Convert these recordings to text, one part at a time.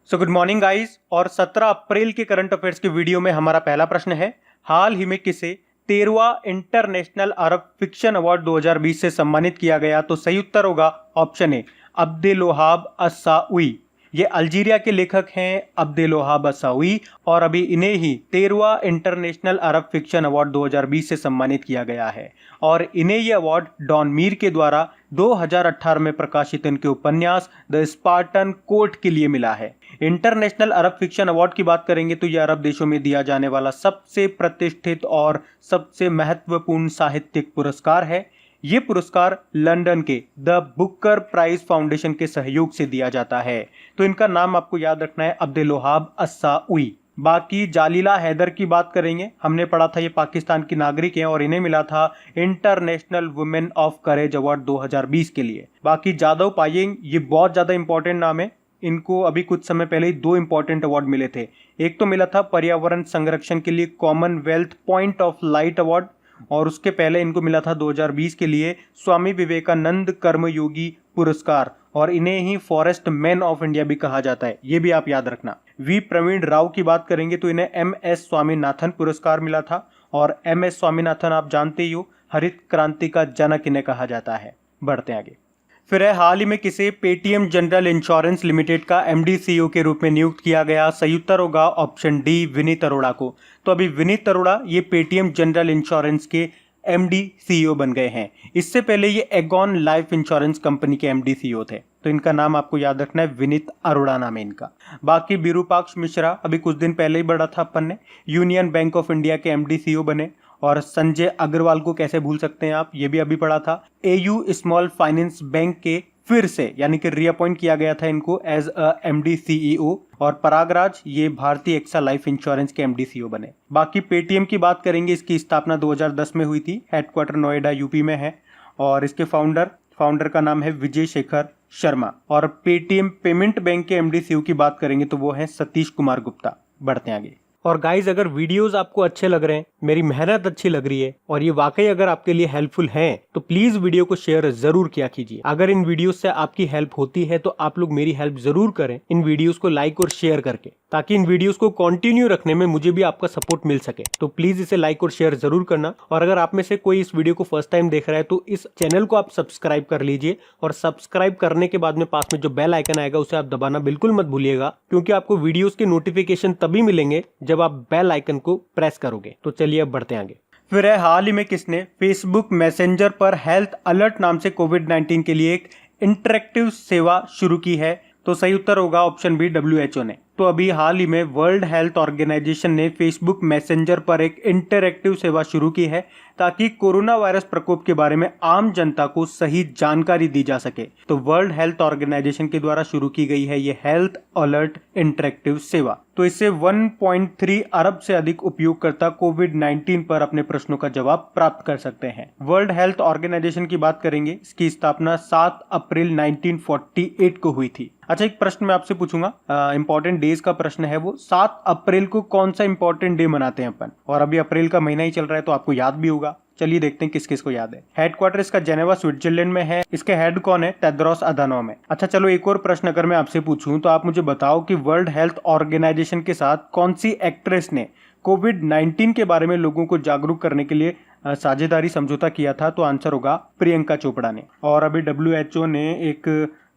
So good morning guys. और 17 अप्रैल के current affairs की वीडियो में हमारा पहला प्रश्न है, हाल ही में किसे 13वां इंटरनेशनल अरब फिक्शन अवार्ड 2020 से सम्मानित किया गया? तो सही उत्तर होगा ऑप्शन ए, अब्देलवहाब अस्साउई। ये अल्जीरिया के लेखक हैं अब्देलवहाब अस्साउई और अभी इन्हें ही 13वां इंटरनेशनल अरब फिक्शन अवार्ड 2020 से सम्मानित किया गया है। और इन्हें यह अवार्ड डॉन मीर के द्वारा 2018 में प्रकाशित इनके उपन्यास द स्पार्टन कोर्ट के लिए मिला है। इंटरनेशनल अरब फिक्शन अवार्ड की बात करेंगे तो यह अरब देशों में दिया जाने वाला सबसे प्रतिष्ठित और सबसे महत्वपूर्ण साहित्यिक पुरस्कार है। ये पुरस्कार लंदन के द बुकर प्राइज फाउंडेशन के सहयोग से दिया जाता है। तो इनका नाम आपको याद रखना है, अब्देलवहाब अस्साउई। बाकी जालीला हैदर की बात करेंगे, हमने पढ़ा था ये पाकिस्तान की नागरिक हैं और इन्हें मिला था international women of courage award 2020 के लिए। बाकी जादव पायेंग, ये बहुत ज्यादा इंपॉर्टेंट नाम है, इनको अभी कुछ समय पहले ही 2 इंपॉर्टेंट अवार्ड मिले थे। एक तो मिला था पर्यावरण संरक्षण के लिए Commonwealth point of light award और उसके पहले इनको मिला था 2020 के लिए स्वामी विवेकानंद कर्मयोगी पुरस्कार और इन्हें ही फॉरेस्ट मैन ऑफ इंडिया भी कहा जाता है, ये भी आप याद रखना। वी प्रवीण राव की बात करेंगे तो इन्हें MS स्वामीनाथन पुरस्कार मिला था और MS स्वामीनाथन आप जानते ही हो, हरित क्रांति का जनक इन्हें कहा जाता है। बढ़ते आगे। फिर है, हाल ही में किसे पेटीएम जनरल इंश्योरेंस लिमिटेड का MD CEO के रूप में नियुक्त किया गया? सही उत्तर होगा ऑप्शन डी, विनीत अरोड़ा को। तो अभी विनीत अरोड़ा ये पेटीएम जनरल इंश्योरेंस के MD CEO बन गए हैं। इससे पहले ये एगॉन लाइफ इंश्योरेंस कंपनी के MD CEO थे। तो इनका नाम आपको याद रखना है, विनीत अरोड़ा नाम है इनका। बाकी विरूपाक्ष मिश्रा अभी कुछ दिन पहले ही बढ़ा था अपन ने, यूनियन बैंक ऑफ इंडिया के MD CEO बने। और संजय अग्रवाल को कैसे भूल सकते हैं आप, ये भी अभी पढ़ा था। AU स्मॉल फाइनेंस बैंक के फिर से यानी कि रीअपॉइंट किया गया था इनको एज MD CEO। और परागराज ये भारतीय एक्सा लाइफ इंश्योरेंस के MD CEO बने। बाकी पेटीएम की बात करेंगे, इसकी स्थापना 2010 में हुई थी, हेडक्वार्टर नोएडा UP में है और इसके फाउंडर का नाम है विजय शेखर शर्मा। और पेटीएम पेमेंट बैंक के MD CEO की बात करेंगे तो वो है सतीश कुमार गुप्ता। बढ़ते आगे। और गाइज, अगर वीडियोस आपको अच्छे लग रहे हैं, मेरी मेहनत अच्छी लग रही है और ये वाकई अगर आपके लिए हेल्पफुल है तो प्लीज वीडियो को शेयर जरूर किया कीजिए। अगर इन वीडियोस से आपकी हेल्प होती है तो आप लोग मेरी हेल्प जरूर करें इन वीडियोस को लाइक और शेयर करके, ताकि इन वीडियोस को कंटिन्यू रखने में मुझे भी आपका सपोर्ट मिल सके। तो प्लीज इसे लाइक और शेयर जरूर करना। और अगर आप में से कोई इस वीडियो को फर्स्ट टाइम देख रहा है तो इस चैनल को आप सब्सक्राइब कर लीजिए और सब्सक्राइब करने के बाद में पास में जो बेल आइकन आएगा उसे आप दबाना बिल्कुल मत भूलिएगा, क्योंकि आपको वीडियोस के नोटिफिकेशन तभी मिलेंगे जब आप बेल आइकन को प्रेस करोगे। तो चलिए अब बढ़ते हैं आगे। फिर है, हाल ही में किसने फेसबुक मैसेंजर पर हेल्थ अलर्ट नाम से कोविड-19 के लिए एक इंटरेक्टिव सेवा शुरू की है? तो सही उत्तर होगा ऑप्शन बी, WHO ने। तो अभी हाल ही में वर्ल्ड हेल्थ ऑर्गेनाइजेशन ने फेसबुक मैसेंजर पर एक इंटरैक्टिव सेवा शुरू की है ताकि कोरोना वायरस प्रकोप के बारे में आम जनता को सही जानकारी दी जा सके। तो वर्ल्ड हेल्थ ऑर्गेनाइजेशन के द्वारा शुरू की गई है ये हेल्थ अलर्ट इंटरैक्टिव सेवा। तो इससे 1.3 अरब से अधिक उपयोगकर्ता कोविड-19 पर अपने प्रश्नों का जवाब प्राप्त कर सकते हैं। वर्ल्ड हेल्थ ऑर्गेनाइजेशन की बात करेंगे, इसकी स्थापना 7 अप्रैल 1948 को हुई थी। अच्छा, एक प्रश्न मैं आपसे पूछूंगा, इंपॉर्टेंट डेज का प्रश्न है वो, 7 अप्रैल को कौन सा इंपॉर्टेंट डे मनाते हैं अपन? और अभी अप्रैल का महीना ही चल रहा है तो आपको याद भी होगा। चलिए देखते हैं किस किस को याद है। हेडक्वार्टर इसका जेनेवा स्विट्जरलैंड में है। इसके हेड कौन है? टेड्रोस अधानोम है। अच्छा चलो, एक और प्रश्न अगर मैं आपसे पूछूं तो आप मुझे बताओ कि वर्ल्ड हेल्थ ऑर्गेनाइजेशन के साथ कौन सी एक्ट्रेस ने कोविड-19 के बारे में लोगों को जागरूक करने के लिए साझेदारी समझौता किया था? तो आंसर होगा प्रियंका चोपड़ा ने। और अभी WHO ने एक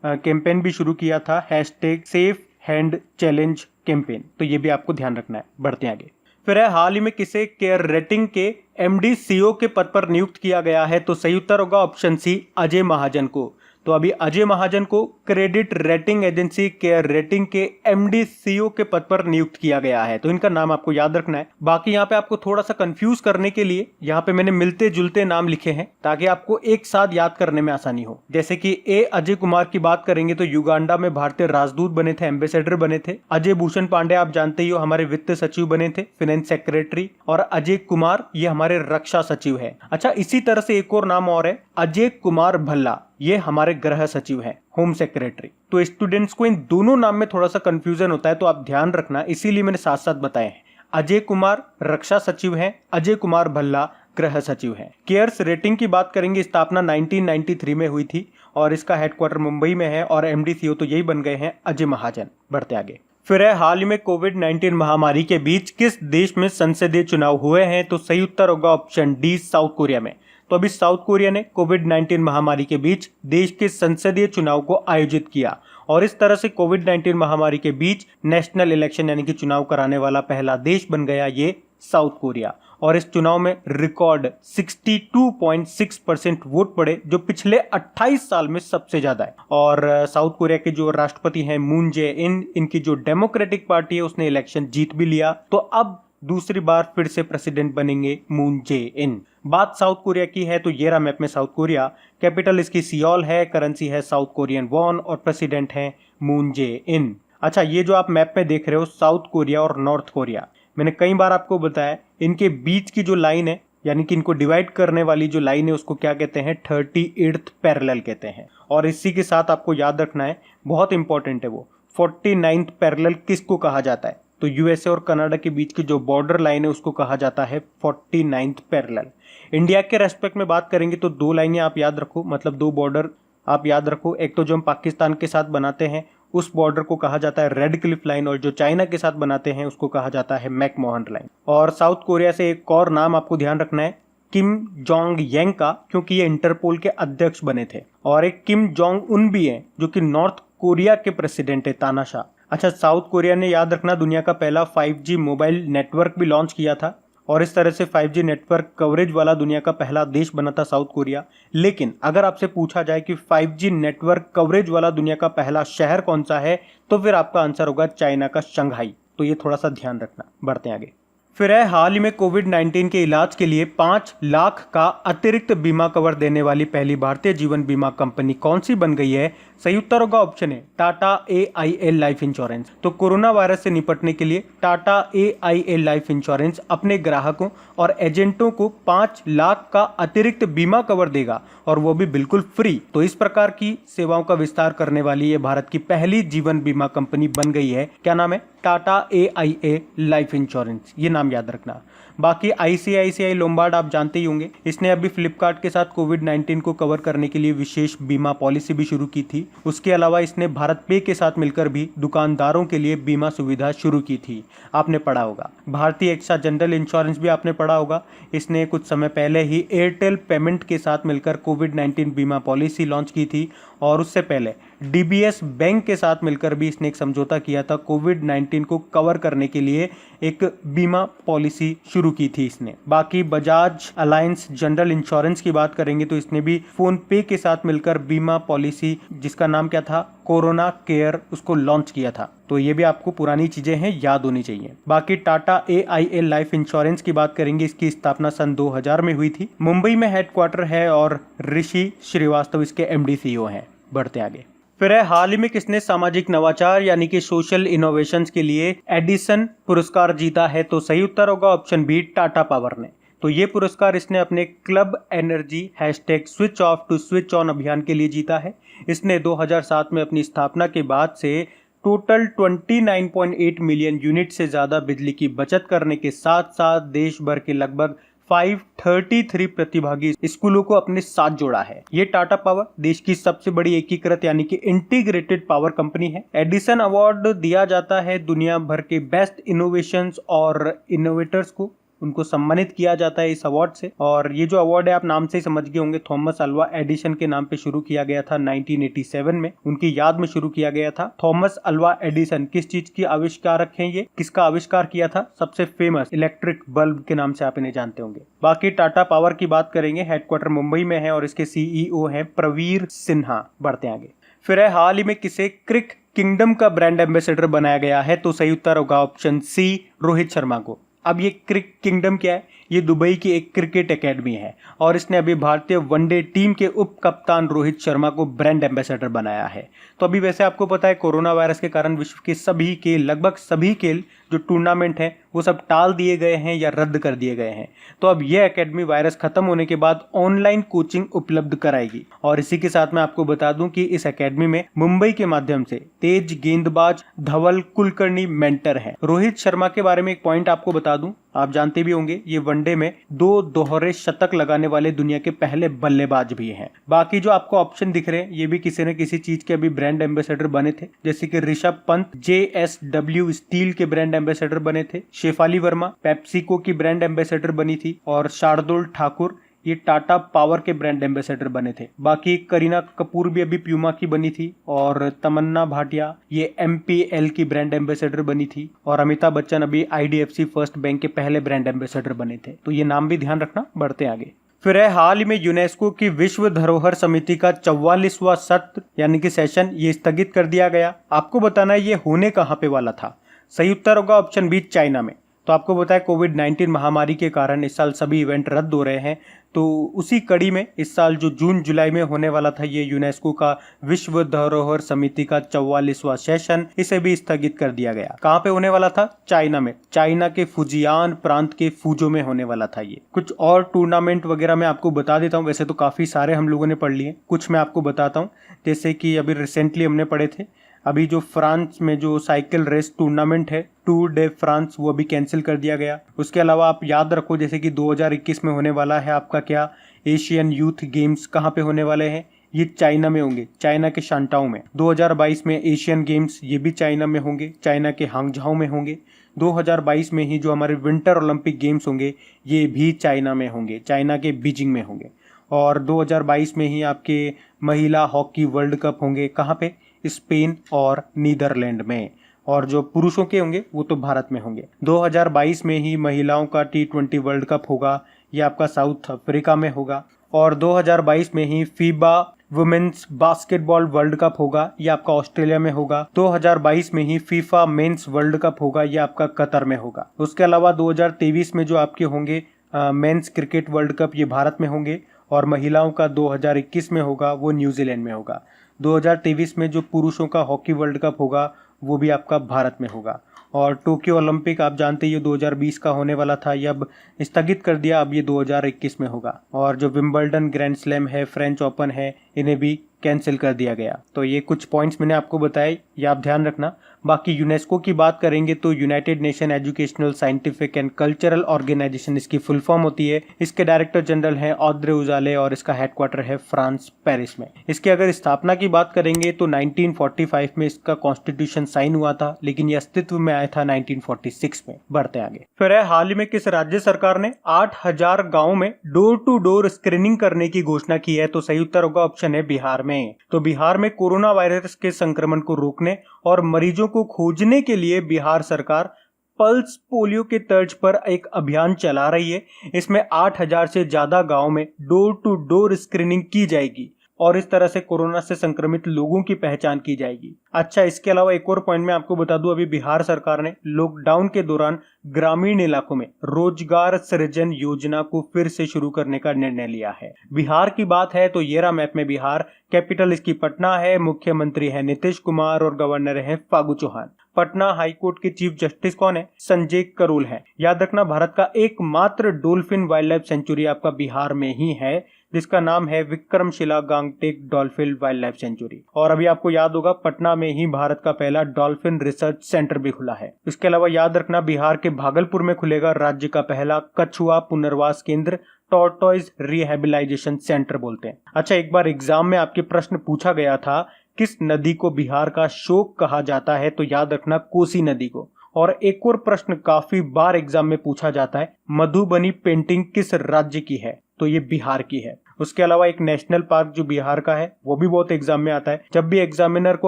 कैंपेन भी शुरू किया था, #सेफ हैंड चैलेंज कैंपेन। तो ये भी आपको ध्यान रखना है। बढ़ते आगे। फिर है, हाल ही में किसे केयर रेटिंग के MD CEO के पद पर नियुक्त किया गया है? तो सही उत्तर होगा ऑप्शन सी, अजय महाजन को। तो अभी अजय महाजन को credit rating agency care rating के MD CEO के पद पर नियुक्त किया गया है। तो इनका नाम आपको याद रखना है। बाकी यहाँ पे आपको थोड़ा सा कंफ्यूज करने के लिए यहाँ पे मैंने मिलते जुलते नाम लिखे हैं ताकि आपको एक साथ याद करने में आसानी हो। जैसे कि अजय कुमार की बात करेंगे तो युगांडा में भारतीय राजदूत बने थे, एम्बेसडर बने थे। अजय भूषण पांडे आप जानते ही हो, हमारे वित्त सचिव बने थे, फाइनेंस सेक्रेटरी। और अजय कुमार ये हमारे रक्षा सचिव है। अच्छा, इसी तरह से एक और नाम और है, अजय कुमार भल्ला, ये हमारे गृह सचिव हैं, होम सेक्रेटरी। तो स्टूडेंट्स को इन दोनों नाम में थोड़ा सा कंफ्यूजन होता है, तो आप ध्यान रखना, इसीलिए मैंने साथ साथ बताए हैं। अजय कुमार रक्षा सचिव हैं, अजय कुमार भल्ला गृह सचिव हैं। केयर्स रेटिंग की बात करेंगे, स्थापना 1993 में हुई थी और इसका हेडक्वार्टर मुंबई में है और MD CEO तो यही बन गए हैं अजय महाजन। बढ़ते आगे। फिर है हाल ही में कोविड-19 महामारी के बीच किस देश में संसदीय चुनाव हुए हैं? तो सही उत्तर होगा ऑप्शन डी, साउथ कोरिया में। तो अभी साउथ कोरिया ने कोविड-19 महामारी के बीच देश के संसदीय चुनाव को आयोजित किया और इस तरह से कोविड-19 महामारी के बीच नेशनल इलेक्शन यानी कि चुनाव कराने वाला पहला देश बन गया ये साउथ कोरिया। और इस चुनाव में रिकॉर्ड 62.6% वोट पड़े, जो पिछले 28 साल में सबसे ज्यादा है। और साउथ कोरिया के जो राष्ट्रपति हैं मून जे इन, इनकी जो डेमोक्रेटिक पार्टी है उसने इलेक्शन जीत भी लिया, तो अब दूसरी बार फिर से प्रेसिडेंट बनेंगे मून जे इन। बात साउथ कोरिया की है तो ये रहा मैप में साउथ कोरिया। कैपिटल इसकी सियोल है, करेंसी है साउथ कोरियन वॉन और प्रेसिडेंट है मून जे इन। अच्छा, ये जो आप मैप में देख रहे हो साउथ कोरिया और नॉर्थ कोरिया, मैंने कई बार आपको बताया इनके बीच की जो लाइन है यानी कि इनको डिवाइड करने वाली जो लाइन है उसको क्या कहते हैं? 38th पैरेलल कहते हैं। और इसी के साथ आपको याद रखना है, बहुत इंपॉर्टेंट है वो, 49th पैरेलल किसको कहा जाता है? तो यूएसए और कनाडा के बीच की जो बॉर्डर लाइन है उसको कहा जाता है 49th पैरेलल। इंडिया के रेस्पेक्ट में बात करेंगे तो दो लाइनें आप याद रखो, मतलब दो बॉर्डर आप याद रखो। एक तो जो हम पाकिस्तान के साथ बनाते हैं उस बॉर्डर को कहा जाता है रेड क्लिफ लाइन, और जो चाइना के साथ बनाते हैं उसको कहा जाता है मैकमोहन लाइन। और साउथ कोरिया से एक और नाम आपको ध्यान रखना है, किम जोंग यांग का, क्योंकि ये इंटरपोल के अध्यक्ष बने थे। और एक किम जोंग उन भी हैं जो कि नॉर्थ कोरिया के प्रेसिडेंट है, तानाशाह। अच्छा, साउथ कोरिया ने याद रखना दुनिया का पहला 5G मोबाइल नेटवर्क भी लॉन्च किया था और इस तरह से 5G नेटवर्क कवरेज वाला दुनिया का पहला देश बना था साउथ कोरिया। लेकिन अगर आपसे पूछा जाए कि 5G नेटवर्क कवरेज वाला दुनिया का पहला शहर कौन सा है, तो फिर आपका आंसर होगा चाइना का शंघाई। तो ये थोड़ा सा ध्यान रखना। बढ़ते हैं आगे। फिर है हाल ही में कोविड-19 के इलाज के लिए 5 लाख का अतिरिक्त बीमा कवर देने वाली पहली भारतीय जीवन बीमा कंपनी कौन सी बन गई है? सही उत्तर होगा ऑप्शन है टाटा AIA लाइफ इंश्योरेंस। तो कोरोना वायरस से निपटने के लिए टाटा AIA लाइफ इंश्योरेंस अपने ग्राहकों और एजेंटों को 5 लाख का अतिरिक्त बीमा कवर देगा और वो भी बिल्कुल फ्री। तो इस प्रकार की सेवाओं का विस्तार करने वाली ये भारत की पहली जीवन बीमा कंपनी बन गई है। क्या नाम है? टाटा AIA लाइफ इंश्योरेंस, ये नाम याद रखना। बाकी ICICI लोम्बार्ड आप जानते ही होंगे, इसने अभी फ्लिपकार्ट के साथ कोविड-19 को कवर करने के लिए विशेष बीमा पॉलिसी भी शुरू की थी। उसके अलावा इसने भारत पे के साथ मिलकर भी दुकानदारों के लिए बीमा सुविधा शुरू की थी, आपने पढ़ा होगा। भारतीय एक्सा जनरल इंश्योरेंस भी आपने पढ़ा होगा, इसने कुछ समय पहले ही एयरटेल पेमेंट के साथ मिलकर कोविड-19 बीमा पॉलिसी लॉन्च की थी और उससे पहले DBS बैंक के साथ मिलकर भी इसने एक समझौता किया था कोविड-19 को कवर करने के लिए एक बीमा पॉलिसी शुरू की थी इसने। बाकी बजाज अलायंस जनरल इंश्योरेंस की बात करेंगे तो इसने भी फोन पे के साथ मिलकर बीमा पॉलिसी, जिसका नाम क्या था, कोरोना केयर, उसको लॉन्च किया था। तो ये भी आपको पुरानी चीजें हैं, याद होनी चाहिए। बाकी टाटा AIA लाइफ इंश्योरेंस की बात करेंगे, इसकी स्थापना सन 2000 में हुई थी। मुंबई में हेडक्वार्टर है और ऋषि श्रीवास्तव इसके MD CEO हैं। बढ़ते आगे। फिर है हाल ही में किसने सामाजिक नवाचार यानी कि सोशल इनोवेशंस के लिए एडिसन पुरस्कार जीता है? तो सही उत्तर होगा ऑप्शन बी, टाटा पावर ने। तो ये पुरस्कार इसने अपने club energy #switch off to switch on अभियान के लिए जीता है। इसने 2007 में अपनी स्थापना के बाद से टोटल 29.8 मिलियन यूनिट से ज्यादा बिजली की बचत करने के साथ साथ देश भर के लगभग 533 प्रतिभागी स्कूलों को अपने साथ जोड़ा है। ये टाटा पावर देश की सबसे बड़ी एकीकृत यानी कि इंटीग्रेटेड पावर कंपनी है। एडिसन अवार्ड दिया जाता है दुनिया भर के बेस्ट इनोवेशंस और इनोवेटर्स को, उनको सम्मानित किया जाता है इस अवार्ड से। और ये जो अवार्ड है आप नाम से ही समझ गए होंगे, थॉमस अल्वा एडिसन के नाम पे शुरू किया गया था 1987 में, उनकी याद में शुरू किया गया था। थॉमस अल्वा एडिसन किस चीज की आविष्कारक हैं? ये किसका आविष्कार किया था? सबसे फेमस इलेक्ट्रिक बल्ब के नाम से आप इन्हें जानते होंगे। बाकी टाटा पावर की बात करेंगे, हेडक्वार्टर मुंबई में है और इसके CEO हैं प्रवीर सिन्हा। बढ़ते आगे। फिर है हाल ही में किसे क्रिक किंगडम का ब्रांड एम्बेसडर बनाया गया है? तो सही उत्तर होगा ऑप्शन सी, रोहित शर्मा को। अब ये क्रिक किंगडम क्या है? ये दुबई की एक क्रिकेट एकेडमी है और इसने अभी भारतीय वनडे टीम के उप कप्तान रोहित शर्मा को ब्रांड एम्बेसडर बनाया है। तो अभी वैसे आपको पता है कोरोना वायरस के कारण विश्व के सभी खेल, लगभग सभी खेल जो टूर्नामेंट है वो सब टाल दिए गए हैं या रद्द कर दिए गए हैं। तो अब यह एकेडमी वायरस खत्म होने के बाद ऑनलाइन कोचिंग उपलब्ध कराएगी। और इसी के साथ मैं आपको बता दूं कि इस एकेडमी में मुंबई के माध्यम से तेज गेंदबाज धवल कुलकर्णी मेंटर हैं। रोहित शर्मा के बारे में एक पॉइंट आपको बता दूं, आप जानते भी होंगे ये वनडे में 2 दोहरे शतक लगाने वाले दुनिया के पहले बल्लेबाज भी हैं। बाकी जो आपको ऑप्शन दिख रहे हैं ये भी किसी न किसी चीज के अभी ब्रांड एम्बेसडर बने थे, जैसे कि ऋषभ पंत JSW स्टील के ब्रांड एम्बेसडर बने थे, शेफाली वर्मा पेप्सिको की ब्रांड एम्बेसडर बनी थी और शार्दुल ठाकुर ये टाटा पावर के ब्रांड एम्बेसडर बने थे। बाकी करीना कपूर भी अभी प्यूमा की बनी थी और तमन्ना भाटिया ये MPL की ब्रांड एम्बेसडर बनी थी और अमिताभ बच्चन अभी IDFC फर्स्ट बैंक के पहले ब्रांड एम्बेसडर बने थे। तो ये नाम भी ध्यान रखना। बढ़ते आगे। फिर है हाल ही में यूनेस्को की विश्व धरोहर समिति का 44वां सत्र यानी कि सेशन ये स्थगित कर दिया गया। आपको बताना है ये होने कहाँ पे वाला था। सही उत्तर होगा ऑप्शन बी चाइना में। तो आपको बताया कोविड-19 महामारी के कारण इस साल सभी इवेंट रद्द हो रहे हैं, तो उसी कड़ी में इस साल जो जून जुलाई में होने वाला था ये यूनेस्को का विश्व धरोहर समिति का 44वां सेशन, इसे भी स्थगित कर दिया गया। कहाँ पे होने वाला था? चाइना में। चाइना के फुजियान प्रांत के फूजो में होने वाला था ये। कुछ और टूर्नामेंट वगैरह मैं आपको बता देता हूँ, वैसे तो काफी सारे हम लोगों ने पढ़ लिए, कुछ मैं आपको बताता हूँ। जैसे कि अभी रिसेंटली हमने पढ़े थे, अभी जो फ्रांस में जो साइकिल रेस टूर्नामेंट है टूर डे फ्रांस, वो अभी कैंसिल कर दिया गया। उसके अलावा आप याद रखो जैसे कि 2021 में होने वाला है आपका क्या एशियन यूथ गेम्स, कहाँ पे होने वाले हैं? ये चाइना में होंगे, चाइना के शांटाओ में। 2022 में एशियन गेम्स ये भी चाइना में होंगे, चाइना के हांगझाओ में होंगे। 2022 में ही जो हमारे विंटर ओलंपिक गेम्स होंगे ये भी चाइना में होंगे, चाइना के बीजिंग में होंगे। और 2022 में ही आपके महिला हॉकी वर्ल्ड कप होंगे, कहाँ पे? स्पेन और नीदरलैंड में। और जो पुरुषों के होंगे वो तो भारत में होंगे। 2022 में ही महिलाओं का T20 वर्ल्ड कप होगा, ये आपका साउथ अफ्रीका में होगा। और 2022 में ही FIBA women's basketball world cup होगा, ये आपका ऑस्ट्रेलिया में होगा। 2022 में ही फीफा मेंस वर्ल्ड कप होगा, ये आपका कतर में होगा। उसके अलावा 2023 में जो आपके होंगे मेंस क्रिकेट वर्ल्ड कप, ये भारत में होंगे। और महिलाओं का 2021 में होगा, वो न्यूजीलैंड में होगा। 2023 में जो पुरुषों का हॉकी वर्ल्ड कप होगा वो भी आपका भारत में होगा। और टोक्यो ओलंपिक आप जानते हैं ये 2020 का होने वाला था, ये अब स्थगित कर दिया, अब ये 2021 में होगा। और जो विंबलडन ग्रैंड स्लैम है, फ्रेंच ओपन है, इन्हें भी कैंसिल कर दिया गया। तो ये कुछ पॉइंट्स मैंने आपको बताए, ये आप ध्यान रखना। बाकी यूनेस्को की बात करेंगे तो United Nation Educational Scientific and Cultural Organization इसकी फुल फॉर्म होती है। इसके डायरेक्टर जनरल हैं ऑद्रे उजाले और इसका हेडक्वार्टर है फ्रांस पेरिस में। इसकी अगर स्थापना की बात करेंगे तो 1945 में इसका कॉन्स्टिट्यूशन साइन हुआ था, लेकिन ये अस्तित्व में आया था 1946 में। बढ़ते आगे। फिर है हाल ही में किस राज्य सरकार ने 8000 गाँव में डोर टू डोर स्क्रीनिंग करने की घोषणा की है? तो सही उत्तर होगा ऑप्शन है बिहार में। तो बिहार में कोरोना वायरस के संक्रमण को रोकने और मरीजों को खोजने के लिए बिहार सरकार पल्स पोलियो के तर्ज पर एक अभियान चला रही है। इसमें 8000 से ज्यादा गांव में डोर टू डोर स्क्रीनिंग की जाएगी और इस तरह से कोरोना से संक्रमित लोगों की पहचान की जाएगी। अच्छा, इसके अलावा एक और पॉइंट मैं आपको बता दूं, अभी बिहार सरकार ने लॉकडाउन के दौरान ग्रामीण इलाकों में रोजगार सृजन योजना को फिर से शुरू करने का निर्णय लिया है। बिहार की बात है तो ये रहा मैप में बिहार, कैपिटल इसकी पटना है, मुख्यमंत्री है नीतीश कुमार और गवर्नर है फागू चौहान। पटना हाईकोर्ट के चीफ जस्टिस कौन है? संजय करोल है। याद रखना भारत का एकमात्र डॉल्फिन वाइल्ड लाइफ सेंचुरी आपका बिहार में ही है, जिसका नाम है Vikramshila Gangetic dolphin wild life sanctuary. और अभी आपको याद होगा पटना में ही भारत का पहला डॉल्फिन रिसर्च सेंटर भी खुला है। इसके अलावा याद रखना बिहार के भागलपुर में खुलेगा राज्य का पहला कछुआ पुनर्वास केंद्र, टॉर्टॉइज रिहेबिलाइजेशन सेंटर बोलते हैं। अच्छा, एक बार एग्जाम में आपके प्रश्न पूछा गया था किस नदी को बिहार का शोक कहा जाता है? तो याद रखना कोसी नदी को। और एक और प्रश्न काफी बार एग्जाम में पूछा जाता है, मधुबनी पेंटिंग किस राज्य की है? तो ये बिहार की है। उसके अलावा एक नेशनल पार्क जो बिहार का है वो भी बहुत एग्जाम में आता है। जब भी एग्जामिनर को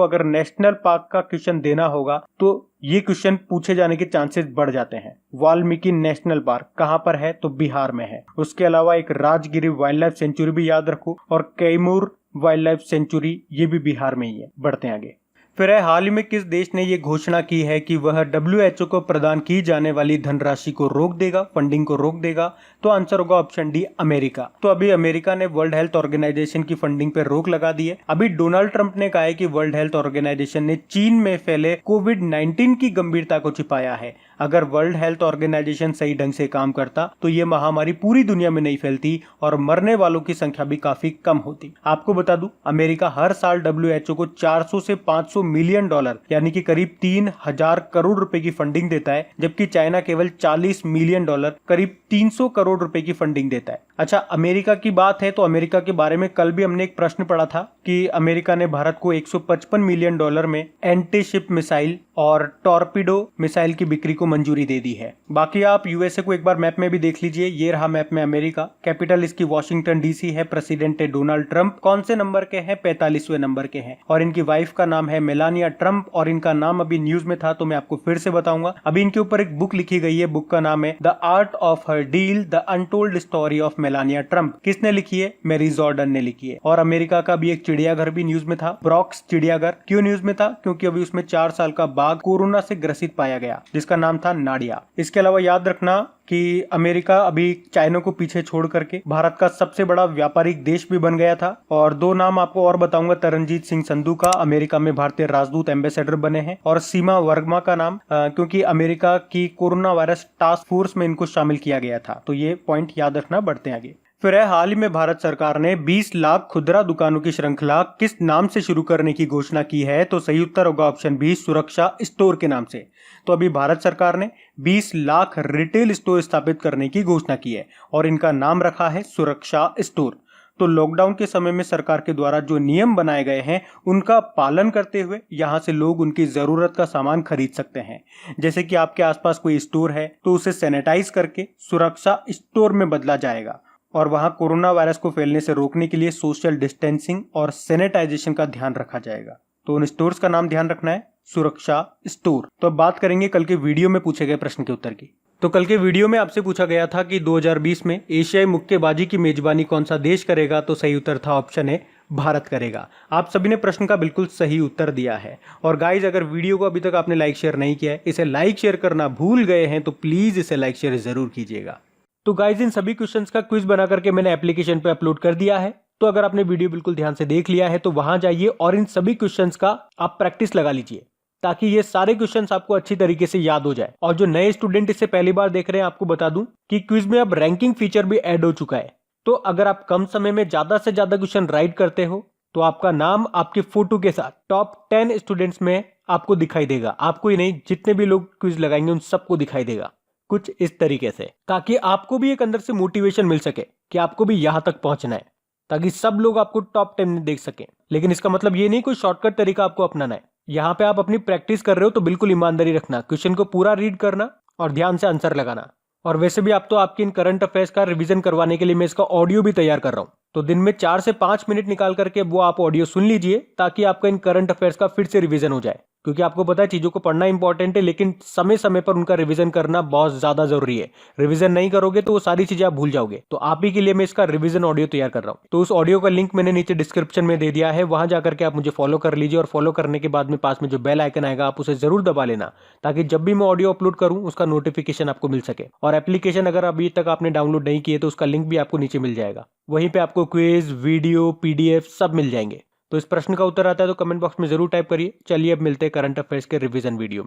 अगर नेशनल पार्क का क्वेश्चन देना होगा तो ये क्वेश्चन पूछे जाने के चांसेस बढ़ जाते हैं। वाल्मीकि नेशनल पार्क कहाँ पर है? तो बिहार में है। उसके अलावा एक राजगिरी वाइल्ड लाइफ सेंचुरी भी याद रखो और कैमूर वाइल्ड लाइफ सेंचुरी ये भी बिहार में ही है। बढ़ते हैं आगे। फिर है हाल ही में किस देश ने ये घोषणा की है कि वह WHO को प्रदान की जाने वाली धनराशि को रोक देगा, फंडिंग को रोक देगा? तो आंसर होगा ऑप्शन डी अमेरिका। तो अभी अमेरिका ने वर्ल्ड हेल्थ ऑर्गेनाइजेशन की फंडिंग पर रोक लगा दी है। अभी डोनाल्ड ट्रंप ने कहा है कि वर्ल्ड हेल्थ ऑर्गेनाइजेशन ने चीन में फैले कोविड-19 की गंभीरता को छिपाया है। अगर वर्ल्ड हेल्थ ऑर्गेनाइजेशन सही ढंग से काम करता तो ये महामारी पूरी दुनिया में नहीं फैलती और मरने वालों की संख्या भी काफी कम होती। आपको बता दूं, अमेरिका हर साल WHO को 400 से 500 मिलियन डॉलर यानी कि करीब 3000 करोड़ रुपए की फंडिंग देता है, जबकि चाइना केवल 40 मिलियन डॉलर करीब 300 करोड़ रुपए की फंडिंग देता है। अच्छा, अमेरिका की बात है तो अमेरिका के बारे में कल भी हमने एक प्रश्न पढ़ा था कि अमेरिका ने भारत को 155 मिलियन डॉलर में एंटी शिप मिसाइल और टॉर्पीडो मिसाइल की बिक्री को मंजूरी दे दी है। बाकी आप यूएसए को एक बार मैप में भी देख लीजिए। ये रहा मैप में अमेरिका, कैपिटल इसकी वॉशिंगटन डीसी है, प्रेसिडेंट है डोनाल्ड ट्रंप। कौन से नंबर के हैं? 45वें नंबर के हैं और इनकी वाइफ का नाम है मेलानिया ट्रंप और इनका नाम अभी न्यूज में था तो मैं आपको फिर से बताऊंगा। अभी इनके ऊपर एक बुक लिखी गई है, बुक का नाम है the art of her deal, the untold story of Melania Trump. किसने लिखी है? मैरी जॉर्डन ने लिखी है। और अमेरिका का भी एक चिड़ियाघर भी न्यूज में था, ब्रॉक्स चिड़ियाघर। क्यों न्यूज में था? क्योंकि अभी उसमें 4 साल का बाघ कोरोना से ग्रसित पाया गया जिसका नाम था नाडिया। इसके अलावा याद रखना कि अमेरिका अभी चाइना को पीछे छोड़ करके भारत का सबसे बड़ा व्यापारिक देश भी बन गया था। और 2 नाम आपको और बताऊंगा, तरनजीत सिंह संधू का अमेरिका में भारतीय राजदूत एम्बेसडर बने हैं, और सीमा वर्मा का नाम क्योंकि अमेरिका की कोरोना वायरस टास्क फोर्स में इनको शामिल किया गया था। तो ये पॉइंट याद रखना। बढ़ते हैं आगे। फिर है, हाल ही में भारत सरकार ने 20 लाख खुदरा दुकानों की श्रृंखला किस नाम से शुरू करने की घोषणा की है? तो सही उत्तर होगा ऑप्शन बी, सुरक्षा स्टोर के नाम से। तो अभी भारत सरकार ने 20 लाख रिटेल स्टोर स्थापित करने की घोषणा की है और इनका नाम रखा है सुरक्षा स्टोर। तो लॉकडाउन के समय में सरकार के द्वारा जो नियम बनाए गए हैं उनका पालन करते हुए यहां से लोग उनकी जरूरत का सामान खरीद सकते हैं। जैसे कि आपके आसपास कोई स्टोर है तो उसे सैनिटाइज करके सुरक्षा स्टोर में बदला जाएगा और वहां कोरोना वायरस को फैलने से रोकने के लिए सोशल डिस्टेंसिंग और सैनिटाइजेशन का ध्यान रखा जाएगा। तो उन स्टोर्स का नाम ध्यान रखना है, सुरक्षा स्टोर। तो अब बात करेंगे कल के वीडियो में पूछे गए प्रश्न के उत्तर की। तो कल के वीडियो में आपसे पूछा गया था कि 2020 में एशियाई मुक्केबाजी की मेजबानी कौन सा देश करेगा? तो सही उत्तर था ऑप्शन ए, भारत करेगा। आप सभी ने प्रश्न का बिल्कुल सही उत्तर दिया है। और गाइज, अगर वीडियो को अभी तक आपने लाइक शेयर नहीं किया है, इसे लाइक शेयर करना भूल गए हैं तो प्लीज इसे लाइक शेयर जरूर कीजिएगा। तो गाइज, इन सभी क्वेश्चंस का क्विज बना करके मैंने एप्लीकेशन पे अपलोड कर दिया है। तो अगर आपने वीडियो बिल्कुल ध्यान से देख लिया है तो वहां जाइए और इन सभी क्वेश्चंस का आप प्रैक्टिस लगा लीजिए ताकि ये सारे क्वेश्चंस आपको अच्छी तरीके से याद हो जाए। और जो नए स्टूडेंट इसे पहली बार देख रहे हैं, आपको बता दूं कि क्विज में अब रैंकिंग फीचर भी ऐड हो चुका है। तो अगर आप कम समय में ज्यादा से ज्यादा क्वेश्चन राइट करते हो तो आपका नाम आपके फोटो के साथ टॉप 10 स्टूडेंट्स में आपको दिखाई देगा। आपको ही नहीं, जितने भी लोग क्विज लगाएंगे उन सबको दिखाई देगा कुछ इस तरीके से, ताकि आपको भी एक अंदर से मोटिवेशन मिल सके कि आपको भी यहां तक पहुंचना है, ताकि सब लोग आपको टॉप 10 में देख सकें। लेकिन इसका मतलब ये नहीं कोई शॉर्टकट तरीका आपको अपनाना है। यहाँ पे आप अपनी प्रैक्टिस कर रहे हो तो बिल्कुल ईमानदारी रखना, क्वेश्चन को पूरा रीड करना और ध्यान से आंसर लगाना। और वैसे भी आप तो आपकी इन करंट अफेयर्स का रिवीजन करवाने के लिए मैं इसका ऑडियो भी तैयार कर रहा हूँ। तो दिन में 4 से 5 मिनट निकाल करके वो आप ऑडियो सुन लीजिए ताकि आपका इन करंट अफेयर्स का फिर से रिवीजन हो जाए। क्योंकि आपको पता है चीजों को पढ़ना इंपॉर्टेंट है, लेकिन समय समय पर उनका रिवीजन करना बहुत ज्यादा जरूरी है। रिवीजन नहीं करोगे तो वो सारी चीजें आप भूल जाओगे। तो आप ही के लिए मैं इसका रिवीजन ऑडियो तैयार कर रहा हूँ। तो उस ऑडियो का लिंक मैंने नीचे डिस्क्रिप्शन में दे दिया है, वहां जाकर के आप मुझे फॉलो कर लीजिए। और फॉलो करने के बाद में पास में जो बेल आइकन आएगा आप उसे जरूर दबा लेना, ताकि जब भी मैं ऑडियो अपलोड करूं उसका नोटिफिकेशन आपको मिल सके। और एप्लीकेशन अगर अभी तक आपने डाउनलोड नहीं किए तो उसका लिंक भी आपको नीचे मिल जाएगा। वहीं पे आपको क्विज, वीडियो, PDF सब मिल जाएंगे। तो इस प्रश्न का उत्तर आता है तो कमेंट बॉक्स में जरूर टाइप करिए। चलिए अब मिलते हैं करंट अफेयर्स के रिवीजन वीडियो में।